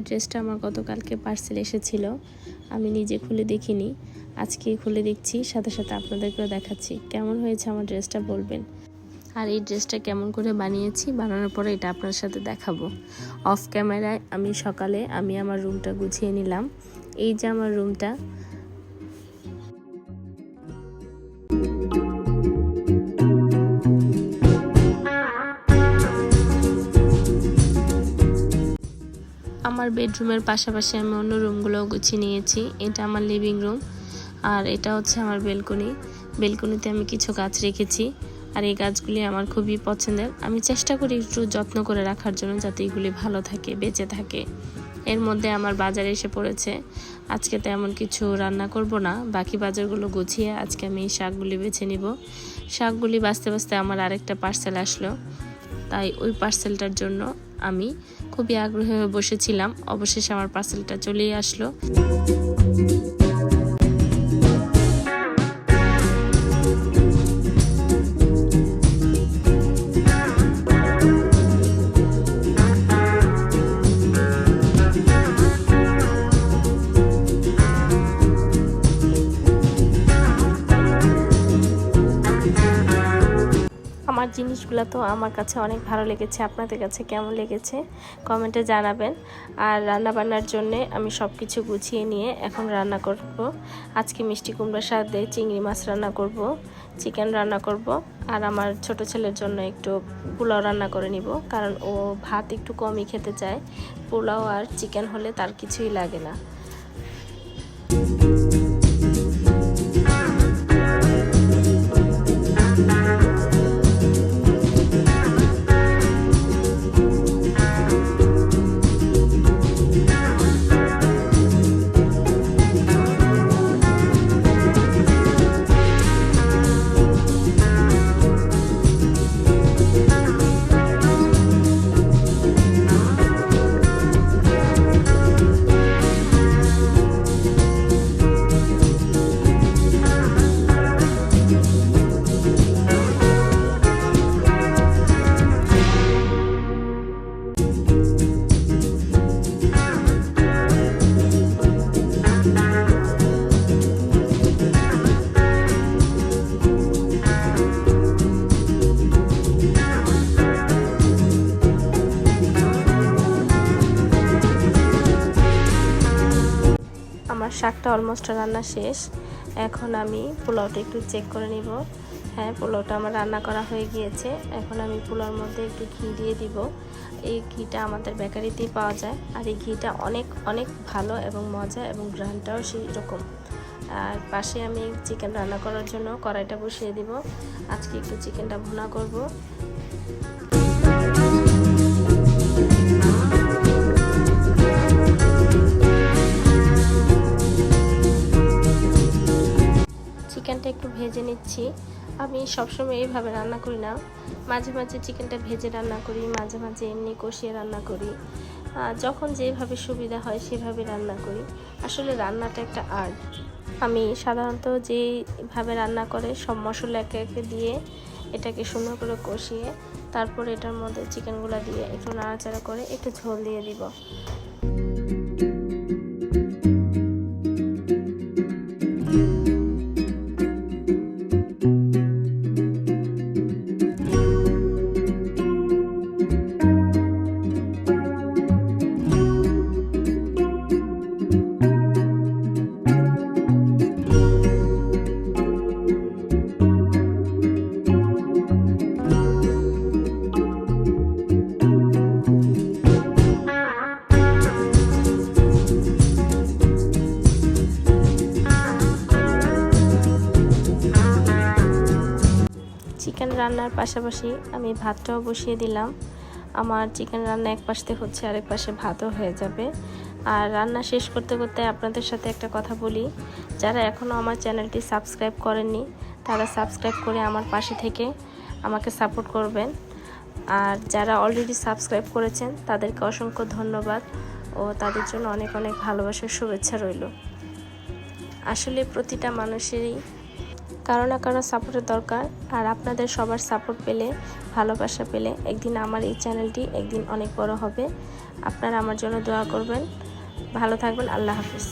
ড্রেসটা আমার গতকালকে পার্সেল এসেছিল, আমি নিজে খুলে দেখিনি, আজকে খুলে দেখছি, সাথে সাথে আপনাদেরকেও দেখাচ্ছি। কেমন হয়েছে আমার ড্রেসটা বলবেন। আর এই ড্রেসটা কেমন করে বানিয়েছি, বানানোর পরে এটা আপনার সাথে দেখাবো। অফ ক্যামেরায় আমি সকালে আমার রুমটা গুছিয়ে নিলাম। এই যে আমার রুমটা। আমার বেডরুমের পাশাপাশি আমি অন্য রুমগুলোও গুছিয়ে নিয়েছি। এটা আমার লিভিং রুম, আর এটা হচ্ছে আমার বেলকনিতে আমি কিছু গাছ রেখেছি, আর এই গাছগুলি আমার খুবই পছন্দের। আমি চেষ্টা করি একটু যত্ন করে রাখার জন্য, যাতে এগুলি ভালো থাকে, বেঁচে থাকে। এর মধ্যে আমার বাজার এসে পড়েছে। আজকে তেমন কিছু রান্না করব না, বাকি বাজারগুলো গুছিয়ে আজকে আমি এই শাকগুলি বেছে নিব। শাকগুলি বাছতে বাছতে আমার আরেকটা পার্সেল আসলো, তাই ওই পার্সেলটার জন্য আমি খুবই আগ্রহী হয়ে বসেছিলাম। অবশেষে আমার পার্সেলটা চলেই আসলো। আমার জিনিসগুলো তো আমার কাছে অনেক ভালো লেগেছে, আপনাদের কাছে কেমন লেগেছে কমেন্টে জানাবেন। আর রান্না বান্নার জন্য আমি সব কিছু গুছিয়ে নিয়ে এখন রান্না করব। আজকে মিষ্টি কুমড়ার সাথে চিংড়ি মাছ রান্না করব, চিকেন রান্না করব, আর আমার ছোট ছেলের জন্য একটু পোলাও রান্না করে নিব, কারণ ও ভাত একটু কমই খেতে চায়। পোলাও আর চিকেন হলে তার কিছুই লাগে না। আমার শাকটা অলমোস্ট রান্না শেষ। এখন আমি পোলাওটা একটু চেক করে নিব। হ্যাঁ, পোলাওটা আমার রান্না করা হয়ে গিয়েছে। এখন আমি পোলাওর মধ্যে একটু ঘি দিয়ে দিব। এই ঘিটা আমাদের বেকারিতেই পাওয়া যায়, আর এই ঘিটা অনেক অনেক ভালো এবং মজা, এবং গ্রানটাও সেই রকম। আর পাশে আমি চিকেন রান্না করার জন্য কড়াইটা বসিয়ে দিব। আজকে একটু চিকেনটা ভুনা করব। চিকেনটা একটু ভেজে নিচ্ছি। আমি সবসময় এইভাবে রান্না করি না, মাঝে মাঝে চিকেনটা ভেজে রান্না করি, মাঝে মাঝে এমনি কষিয়ে রান্না করি। যখন যেভাবে সুবিধা হয় সেভাবে রান্না করি। আসলে রান্নাটা একটা আর্ট। আমি সাধারণত যেভাবে রান্না করে সব মশলা একে একে দিয়ে এটাকে সুন্দর করে কষিয়ে তারপর এটার মধ্যে চিকেনগুলো দিয়ে একটু নাড়াচাড়া করে একটু ঝোল দিয়ে দিব। চিকেন রান্নার পাশাপাশি আমি ভাতটাও বসিয়ে দিলাম। আমার চিকেন রান্না এক পাশে হচ্ছে, আরেক পাশে ভাতও হয়ে যাবে। আর রান্না শেষ করতে করতে আপনাদের সাথে একটা কথা বলি, যারা এখনও আমার চ্যানেলটি সাবস্ক্রাইব করেননি তারা সাবস্ক্রাইব করে আমার পাশে থেকে আমাকে সাপোর্ট করবেন। আর যারা অলরেডি সাবস্ক্রাইব করেছেন তাদেরকে অসংখ্য ধন্যবাদ, ও তাদের জন্য অনেক অনেক ভালোবাসার শুভেচ্ছা রইল। আসলে প্রতিটা মানুষেরই কারো না কারো সাপোর্টের দরকার, আর আপনাদের সবার সাপোর্ট পেলে, ভালোবাসা পেলে একদিন আমার এই চ্যানেলটি একদিন অনেক বড় হবে। আপনারা আমার জন্য দোয়া করবেন। ভালো থাকবেন। আল্লাহ হাফিজ।